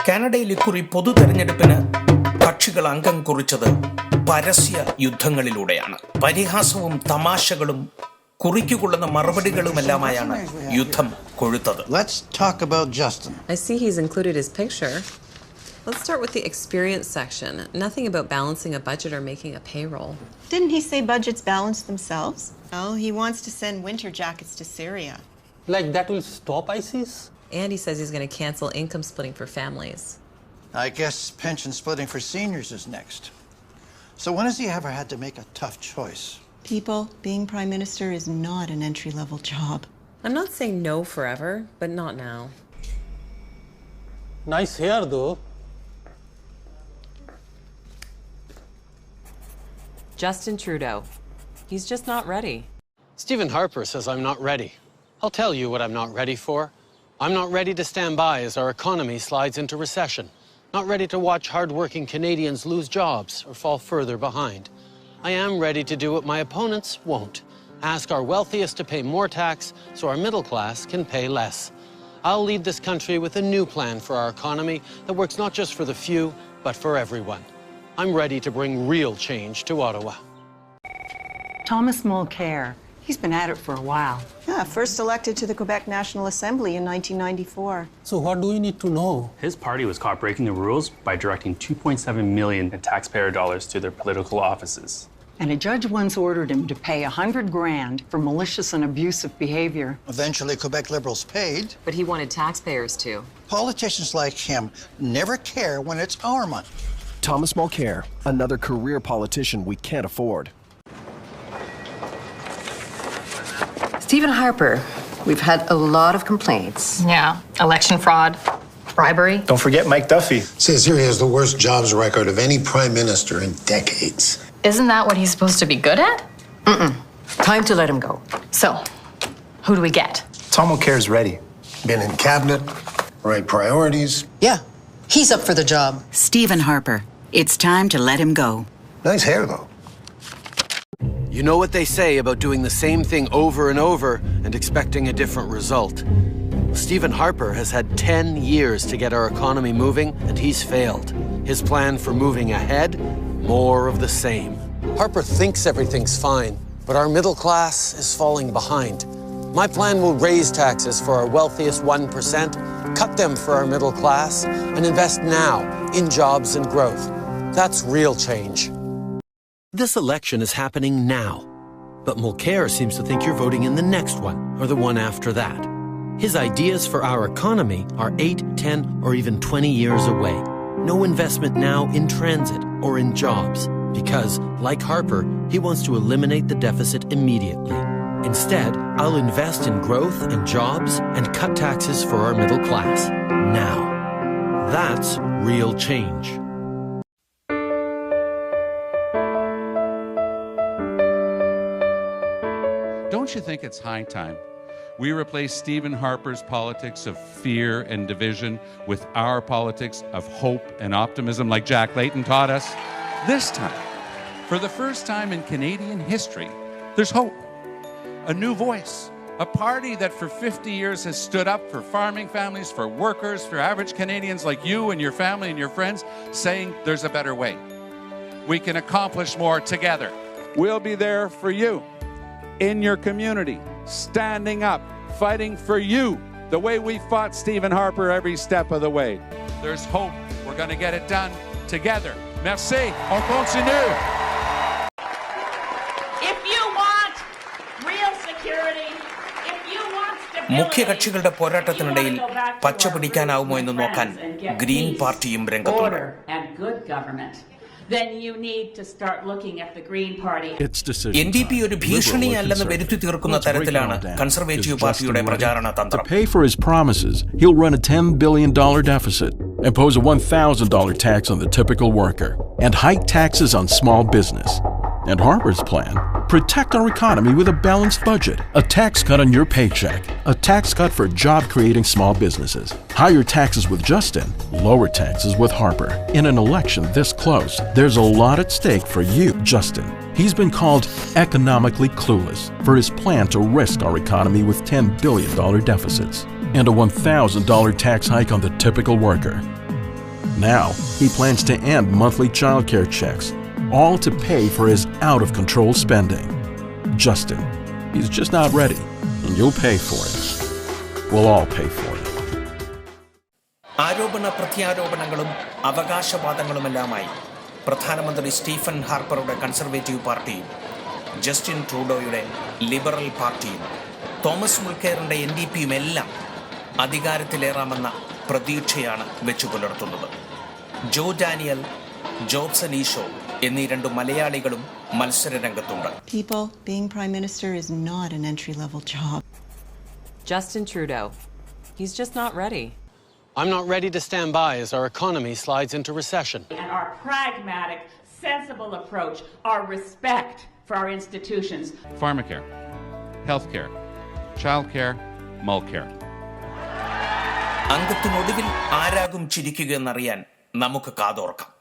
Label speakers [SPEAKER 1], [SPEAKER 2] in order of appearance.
[SPEAKER 1] കാനഡയിൽ ഇക്കുറി പൊതു തെരഞ്ഞെടുപ്പിന് കക്ഷികൾ അംഗം കുറിച്ചത് പരസ്യ യുദ്ധങ്ങളിലൂടെയാണ്. പരിഹാസവും തമാശകളും കുറിക്കുകൊള്ളുന്ന മറുപടികളുമെല്ലാമായാണ് യുദ്ധം കൊഴുത്തത്.
[SPEAKER 2] Let's talk about Justin.
[SPEAKER 3] I see he's included his picture. Let's start with the experience section. Nothing about balancing a budget or making a payroll.
[SPEAKER 4] Didn't he say budgets balance themselves? Oh, he wants to send winter jackets to Syria.
[SPEAKER 5] Like that will stop ISIS?
[SPEAKER 3] And he says he's going to cancel income splitting for families.
[SPEAKER 2] I guess pension splitting for seniors is next. So when has he ever had to make a tough choice?
[SPEAKER 4] People, being prime minister is not an entry-level job.
[SPEAKER 3] I'm not saying no forever, but not now.
[SPEAKER 5] Nice hair though.
[SPEAKER 3] Justin Trudeau. He's just not ready.
[SPEAKER 5] Stephen Harper says I'm not ready. I'll tell you what I'm not ready for. I'm not ready to stand by as our economy slides into recession. Not ready to watch hard-working Canadians lose jobs or fall further behind. I am ready to do what my opponents won't. Ask our wealthiest to pay more tax so our middle class can pay less. I'll lead this country with a new plan for our economy that works not just for the few, but for everyone. I'm ready to bring real change to Ottawa.
[SPEAKER 6] Thomas Mulcair. He's been at it for a while.
[SPEAKER 4] Yeah, first elected to the Quebec National Assembly in 1994.
[SPEAKER 5] So what do we need to know?
[SPEAKER 7] His party was caught breaking the rules by directing $2.7 million in taxpayer dollars to their political offices.
[SPEAKER 6] And a judge once ordered him to pay $100,000 for malicious and abusive behavior.
[SPEAKER 2] Eventually, Quebec Liberals paid.
[SPEAKER 3] But he wanted taxpayers to.
[SPEAKER 2] Politicians like him never care when it's our money.
[SPEAKER 8] Thomas Mulcair, another career politician we can't afford.
[SPEAKER 9] Stephen Harper, we've had a lot of complaints.
[SPEAKER 10] Yeah, election fraud, bribery.
[SPEAKER 11] Don't forget Mike Duffy.
[SPEAKER 12] Says here he has the worst jobs record of any prime minister in decades.
[SPEAKER 10] Isn't that what he's supposed to be good at?
[SPEAKER 9] Time to let him go.
[SPEAKER 10] So, who do we get?
[SPEAKER 11] Tom Mulcair's ready.
[SPEAKER 12] Been in cabinet, right priorities.
[SPEAKER 9] Yeah, he's up for the job.
[SPEAKER 13] Stephen Harper. It's time to let him go.
[SPEAKER 12] Nice hair, though.
[SPEAKER 14] You know what they say about doing the same thing over and over and expecting a different result. Stephen Harper has had 10 years to get our economy moving, and he's failed. His plan for moving ahead? More of the same. Harper thinks everything's fine, but our middle class is falling behind. My plan will raise taxes for our wealthiest 1%, cut them for our middle class, and invest now in jobs and growth. That's real change. This election is happening now, but Mulcair seems to think you're voting in the next one or the one after that. His ideas for our economy are 8, 10, or even 20 years away. No investment now in transit or in jobs, because, like Harper, he wants to eliminate the deficit immediately. Instead, I'll invest in growth and jobs and cut taxes for our middle class. Now. That's real change.
[SPEAKER 15] Don't you think it's high time we replace Stephen Harper's politics of fear and division with our politics of hope and optimism like Jack Layton taught us? This time, for the first time in Canadian history, there's hope. A new voice. A party that for 50 years has stood up for farming families, for workers, for average Canadians like you and your family and your friends, saying there's a better way. We can accomplish more together. We'll be there for you. In your community, standing up, fighting for you, the way we fought Stephen Harper every step of the way. There's hope. We're going to get it done together. Merci. On continue.
[SPEAKER 16] If you want real security, if you want stability,
[SPEAKER 1] മുഖ്യകക്ഷികളുടെ പോരാട്ടത്തിനിടയിൽ പച്ച പിടിക്കാനാവുമോ എന്ന് നോക്കാൻ green പാർട്ടിയും രംഗത്തുണ്ട്.
[SPEAKER 16] then you need to start looking at the Green Party.
[SPEAKER 1] NDP ഒരു ഭീഷണിയല്ലെന്ന് വരുത്തി തീർക്കുന്ന തരത്തിലാണ് conservative പാർട്ടിയുടെ പ്രചാരണ തന്ത്രം.
[SPEAKER 17] To pay for his promises, he'll run a $10 billion deficit, impose a $1,000 tax on the typical worker, and hike taxes on small business. And Harper's plan? Protect our economy with a balanced budget, a tax cut on your paycheck, a tax cut for job-creating small businesses, higher taxes with Justin, lower taxes with Harper. In an election this close, there's a lot at stake for you, Justin. He's been called economically clueless for his plan to risk our economy with $10 billion deficits and a $1,000 tax hike on the typical worker. Now, he plans to end monthly childcare checks, all to pay for his out-of-control spending. Justin, he's just not ready, and you'll pay for it. We'll all pay for it.
[SPEAKER 1] ആരോപണ പ്രത്യാരോപണങ്ങളും അവകാശവാദങ്ങളുമെല്ലാമായി പ്രധാനമന്ത്രി Stephen ഹാർപ്പറുടെ conservative പാർട്ടിയും Justin ട്രൂഡോയുടെ liberal പാർട്ടിയും Thomas മുൾക്കെയറിന്റെ NDPയും എല്ലാം അധികാരത്തിലേറാമെന്ന പ്രതീക്ഷയാണ് വെച്ചു പുലർത്തുന്നത്. ജോ Daniel, Jobson Isho എന്നീ 2 മലയാളികളും മത്സരരംഗത്തുണ്ട്.
[SPEAKER 4] People, being prime minister is not an entry-level job.
[SPEAKER 3] Justin Trudeau. He's just not ready.
[SPEAKER 5] I'm not ready to stand by as our economy slides into recession.
[SPEAKER 16] And our pragmatic, sensible approach, our respect for our institutions.
[SPEAKER 15] Pharmacare, healthcare, childcare, Mulcare.
[SPEAKER 1] അംഗത്തിനൊടുവിൽ ആരാകും ചിരിക്കുകയെന്നറിയാൻ നമുക്ക് കാതോർക്കാം.